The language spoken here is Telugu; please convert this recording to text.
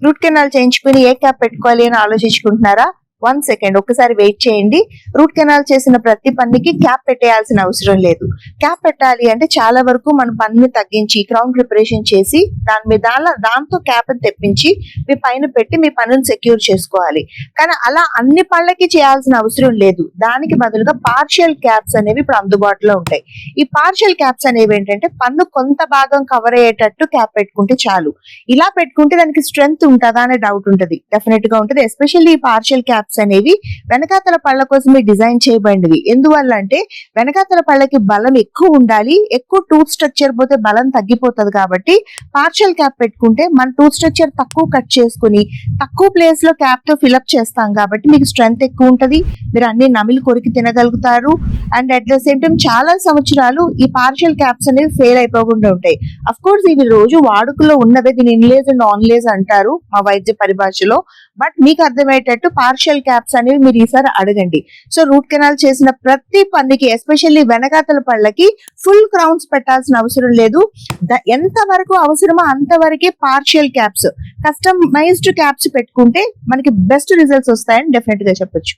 రూట్ కెనాల్ చేయించుకుని ఏ క్యాప్ పెట్టుకోవాలి అని ఆలోచించుకుంటున్నారా? 1 సెకండ్ ఒక్కసారి వెయిట్ చేయండి. రూట్ కెనాల్ చేసిన ప్రతి పన్నుకి క్యాప్ పెట్టేయాల్సిన అవసరం లేదు. క్యాప్ పెట్టాలి అంటే చాలా వరకు మన పన్ను తగ్గించి క్రౌన్ ప్రిపరేషన్ చేసి దాంతో క్యాప్ తెప్పించి మీ పైన పెట్టి మీ పన్నును సెక్యూర్ చేసుకోవాలి. కానీ అలా అన్ని పళ్ళకి చేయాల్సిన అవసరం లేదు. దానికి బదులుగా పార్షియల్ క్యాప్స్ అనేవి ఇప్పుడు అందుబాటులో ఉంటాయి. ఈ పార్షియల్ క్యాప్స్ అనేవి ఏంటంటే పన్ను కొంత భాగం కవర్ అయ్యేటట్టు క్యాప్ పెట్టుకుంటే చాలు. ఇలా పెట్టుకుంటే దానికి స్ట్రెంగ్త్ ఉంటుందా అనే డౌట్ ఉంటుంది. డెఫినెట్ గా ఉంటుంది. ఎస్పెషల్లీ ఈ పార్షియల్ క్యాప్స్ అనేవి వెనకాతల పళ్ళ కోసమే డిజైన్ చేయబడినవి. ఎందువల్ల అంటే వెనకాతల పళ్ళకి బలం ఎక్కువ ఉండాలి. ఎక్కువ టూత్ స్ట్రక్చర్ పోతే బలం తగ్గిపోతుంది. కాబట్టి పార్షియల్ క్యాప్ పెట్టుకుంటే మన టూత్ స్ట్రక్చర్ తక్కువ కట్ చేసుకుని తక్కువ ప్లేస్ లో క్యాప్ తో ఫిల్అప్ చేస్తాం కాబట్టి మీకు స్ట్రెంగ్త్ ఎక్కువ ఉంటది. మీరు అన్ని నమిలి కొరికి తినగలుగుతారు. And at the same time చాలా సంవత్సరాలు ఈ పార్షియల్ క్యాప్స్ అనేవి ఫెయిల్ అయిపోకుండా ఉంటాయి. అఫ్ కోర్స్ ఇవి రోజు వాడుకలో ఉన్నవే. దీని ఇన్లేజ్ అండ్ ఆన్లేజ్ అంటారు మా వైద్య పరిభాషలో. బట్ మీకు అర్థమయ్యేటట్టు పార్షియల్ క్యాప్స్ అనేవి మీరు ఈసారి అడగండి. సో రూట్ కెనాల్ చేసిన ప్రతి పన్నుకి ఎస్పెషల్లీ వెనకాతల పళ్ళకి ఫుల్ క్రౌన్స్ పెట్టాల్సిన అవసరం లేదు. ఎంత వరకు అవసరమో అంతవరకే పార్షియల్ క్యాప్స్, కస్టమైజ్డ్ క్యాప్స్ పెట్టుకుంటే మనకి బెస్ట్ రిజల్ట్స్ వస్తాయని డెఫినెట్ గా చెప్పొచ్చు.